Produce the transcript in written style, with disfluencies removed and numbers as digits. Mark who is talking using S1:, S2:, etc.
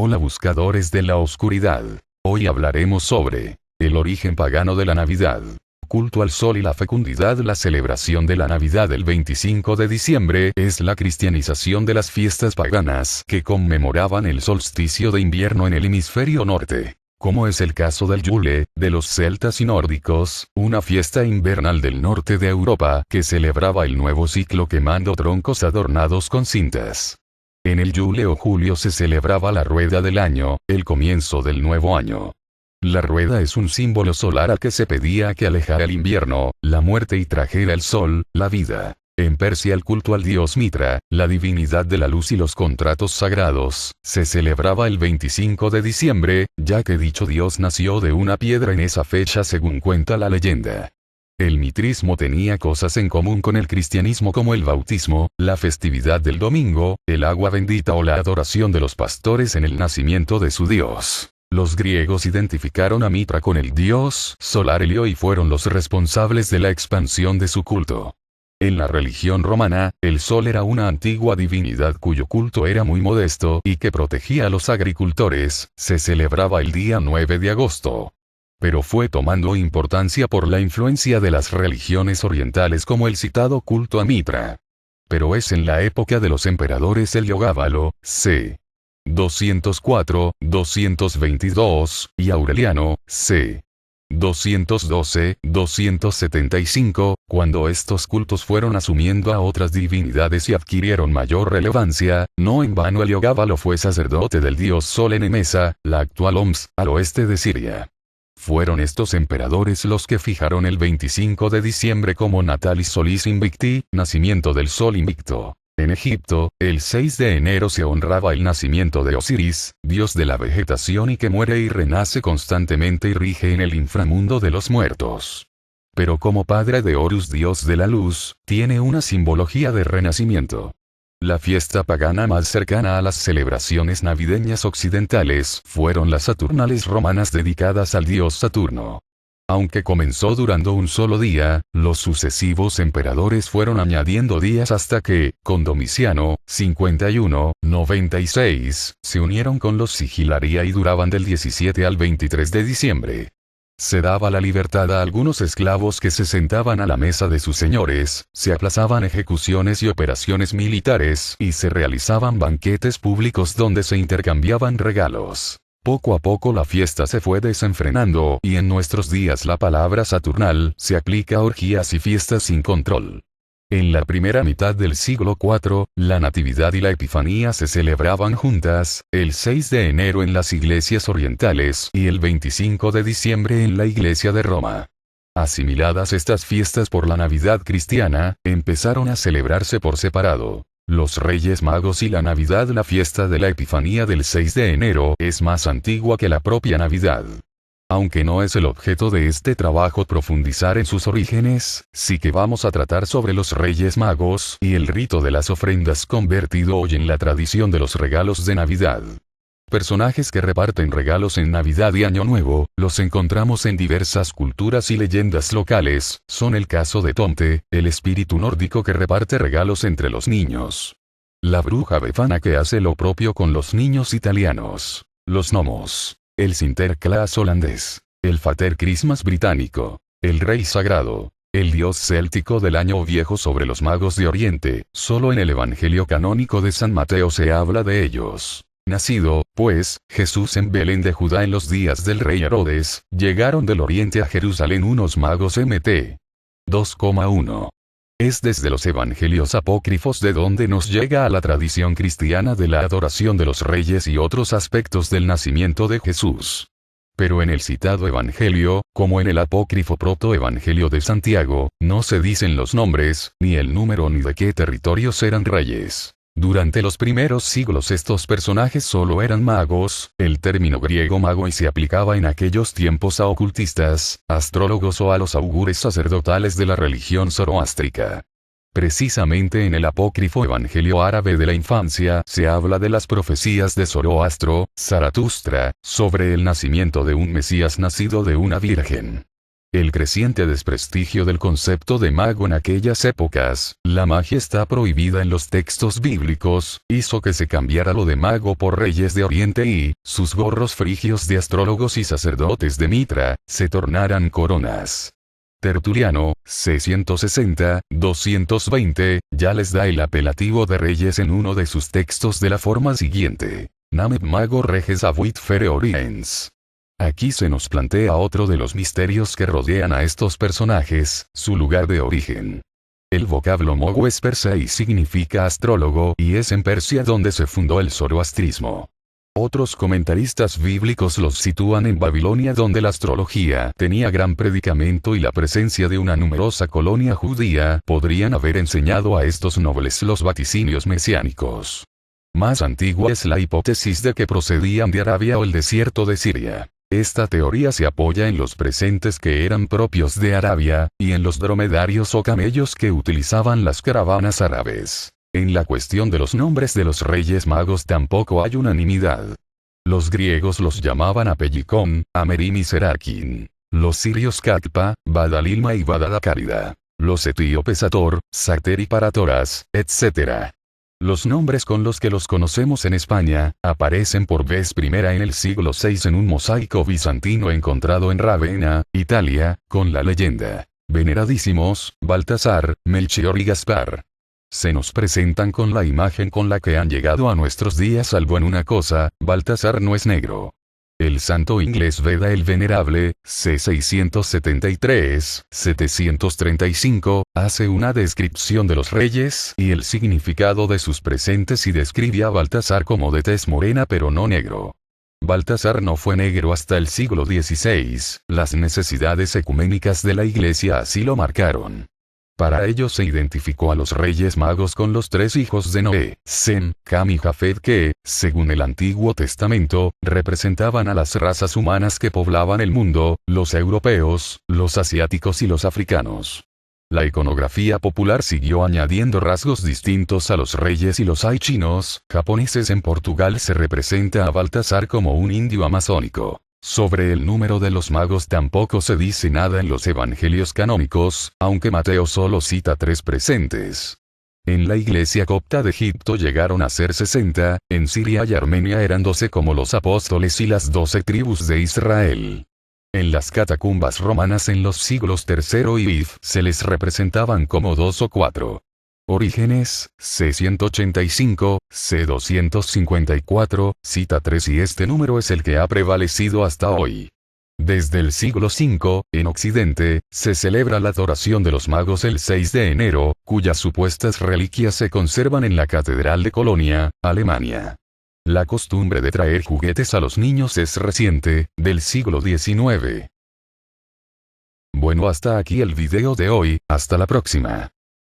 S1: Hola buscadores de la oscuridad. Hoy hablaremos sobre el origen pagano de la Navidad. Culto al sol y la fecundidad. La celebración de la Navidad el 25 de diciembre es la cristianización de las fiestas paganas que conmemoraban el solsticio de invierno en el hemisferio norte. Como es el caso del Yule, de los celtas y nórdicos, una fiesta invernal del norte de Europa que celebraba el nuevo ciclo quemando troncos adornados con cintas. En el Yule o julio se celebraba la rueda del año, el comienzo del nuevo año. La rueda es un símbolo solar al que se pedía que alejara el invierno, la muerte y trajera el sol, la vida. En Persia el culto al dios Mitra, la divinidad de la luz y los contratos sagrados, se celebraba el 25 de diciembre, ya que dicho dios nació de una piedra en esa fecha según cuenta la leyenda. El mitrismo tenía cosas en común con el cristianismo como el bautismo, la festividad del domingo, el agua bendita o la adoración de los pastores en el nacimiento de su dios. Los griegos identificaron a Mitra con el dios solar Helio y fueron los responsables de la expansión de su culto. En la religión romana, el sol era una antigua divinidad cuyo culto era muy modesto y que protegía a los agricultores. Se celebraba el día 9 de agosto. Pero fue tomando importancia por la influencia de las religiones orientales como el citado culto a Mitra. Pero es en la época de los emperadores Heliogábalo, c. 204, 222, y Aureliano, c. 212, 275, cuando estos cultos fueron asumiendo a otras divinidades y adquirieron mayor relevancia. No en vano Heliogábalo fue sacerdote del dios Sol en Emesa, la actual Homs, al oeste de Siria. Fueron estos emperadores los que fijaron el 25 de diciembre como Natalis Solis Invicti, nacimiento del sol invicto. En Egipto, el 6 de enero se honraba el nacimiento de Osiris, dios de la vegetación y que muere y renace constantemente y rige en el inframundo de los muertos. Pero como padre de Horus, dios de la luz, tiene una simbología de renacimiento. La fiesta pagana más cercana a las celebraciones navideñas occidentales fueron las Saturnales romanas dedicadas al dios Saturno. Aunque comenzó durando un solo día, los sucesivos emperadores fueron añadiendo días hasta que, con Domiciano, 51-96, se unieron con los Sigilaria y duraban del 17 al 23 de diciembre. Se daba la libertad a algunos esclavos que se sentaban a la mesa de sus señores, se aplazaban ejecuciones y operaciones militares y se realizaban banquetes públicos donde se intercambiaban regalos. Poco a poco la fiesta se fue desenfrenando y en nuestros días la palabra saturnal se aplica a orgías y fiestas sin control. En la primera mitad del siglo IV, la Natividad y la Epifanía se celebraban juntas, el 6 de enero en las iglesias orientales y el 25 de diciembre en la iglesia de Roma. Asimiladas estas fiestas por la Navidad cristiana, empezaron a celebrarse por separado. Los Reyes Magos y la Navidad. La fiesta de la Epifanía del 6 de enero es más antigua que la propia Navidad. Aunque no es el objeto de este trabajo profundizar en sus orígenes, sí que vamos a tratar sobre los Reyes Magos y el rito de las ofrendas convertido hoy en la tradición de los regalos de Navidad. Personajes que reparten regalos en Navidad y Año Nuevo, los encontramos en diversas culturas y leyendas locales. Son el caso de Tomte, el espíritu nórdico que reparte regalos entre los niños. La bruja Befana que hace lo propio con los niños italianos. Los gnomos. El Sinterklaas holandés. El Father Christmas británico. El Rey Sagrado. El dios céltico del Año Viejo sobre los magos de Oriente. Solo en el Evangelio canónico de San Mateo se habla de ellos. Nacido, pues, Jesús en Belén de Judá en los días del rey Herodes, llegaron del oriente a Jerusalén unos magos Mt. 2,1. Es desde los evangelios apócrifos de donde nos llega a la tradición cristiana de la adoración de los reyes y otros aspectos del nacimiento de Jesús. Pero en el citado evangelio, como en el apócrifo protoevangelio de Santiago, no se dicen los nombres, ni el número ni de qué territorios eran reyes. Durante los primeros siglos estos personajes solo eran magos, el término griego mago y se aplicaba en aquellos tiempos a ocultistas, astrólogos o a los augures sacerdotales de la religión zoroástrica. Precisamente en el apócrifo Evangelio árabe de la infancia se habla de las profecías de Zoroastro, Zaratustra, sobre el nacimiento de un Mesías nacido de una virgen. El creciente desprestigio del concepto de mago en aquellas épocas, la magia está prohibida en los textos bíblicos, hizo que se cambiara lo de mago por reyes de Oriente y, sus gorros frigios de astrólogos y sacerdotes de Mitra, se tornaran coronas. Tertuliano, 660-220, ya les da el apelativo de reyes en uno de sus textos de la forma siguiente: Namet mago reges avuit fere oriens. Aquí se nos plantea otro de los misterios que rodean a estos personajes, su lugar de origen. El vocablo mogo es persa y significa astrólogo, y es en Persia donde se fundó el zoroastrismo. Otros comentaristas bíblicos los sitúan en Babilonia, donde la astrología tenía gran predicamento y la presencia de una numerosa colonia judía podrían haber enseñado a estos nobles los vaticinios mesiánicos. Más antigua es la hipótesis de que procedían de Arabia o el desierto de Siria. Esta teoría se apoya en los presentes que eran propios de Arabia, y en los dromedarios o camellos que utilizaban las caravanas árabes. En la cuestión de los nombres de los reyes magos tampoco hay unanimidad. Los griegos los llamaban Apellicón, Amerim y Serakin. Los sirios Cacpa, Badalilma y Badadacárida. Los etíopes Ator, Sater y Paratoras, etc. Los nombres con los que los conocemos en España, aparecen por vez primera en el siglo VI en un mosaico bizantino encontrado en Rávena, Italia, con la leyenda: Veneradísimos, Baltasar, Melchior y Gaspar. Se nos presentan con la imagen con la que han llegado a nuestros días, salvo en una cosa: Baltasar no es negro. El santo inglés Beda el Venerable, c. 673-735, hace una descripción de los reyes y el significado de sus presentes y describe a Baltasar como de tez morena pero no negro. Baltasar no fue negro hasta el siglo XVI, las necesidades ecuménicas de la Iglesia así lo marcaron. Para ello se identificó a los reyes magos con los tres hijos de Noé, Sem, Cam y Jafet que, según el Antiguo Testamento, representaban a las razas humanas que poblaban el mundo, los europeos, los asiáticos y los africanos. La iconografía popular siguió añadiendo rasgos distintos a los reyes y los hay chinos, japoneses. En Portugal se representa a Baltasar como un indio amazónico. Sobre el número de los magos tampoco se dice nada en los evangelios canónicos, aunque Mateo solo cita 3 presentes. En la iglesia copta de Egipto llegaron a ser 60, en Siria y Armenia eran 12 como los apóstoles y las 12 tribus de Israel. En las catacumbas romanas en los siglos III y V se les representaban como 2 o 4. Orígenes, c. 185, c. 254, cita 3 y este número es el que ha prevalecido hasta hoy. Desde el siglo V, en Occidente, se celebra la adoración de los magos el 6 de enero, cuyas supuestas reliquias se conservan en la Catedral de Colonia, Alemania. La costumbre de traer juguetes a los niños es reciente, del siglo XIX. Bueno, hasta aquí el video de hoy, hasta la próxima.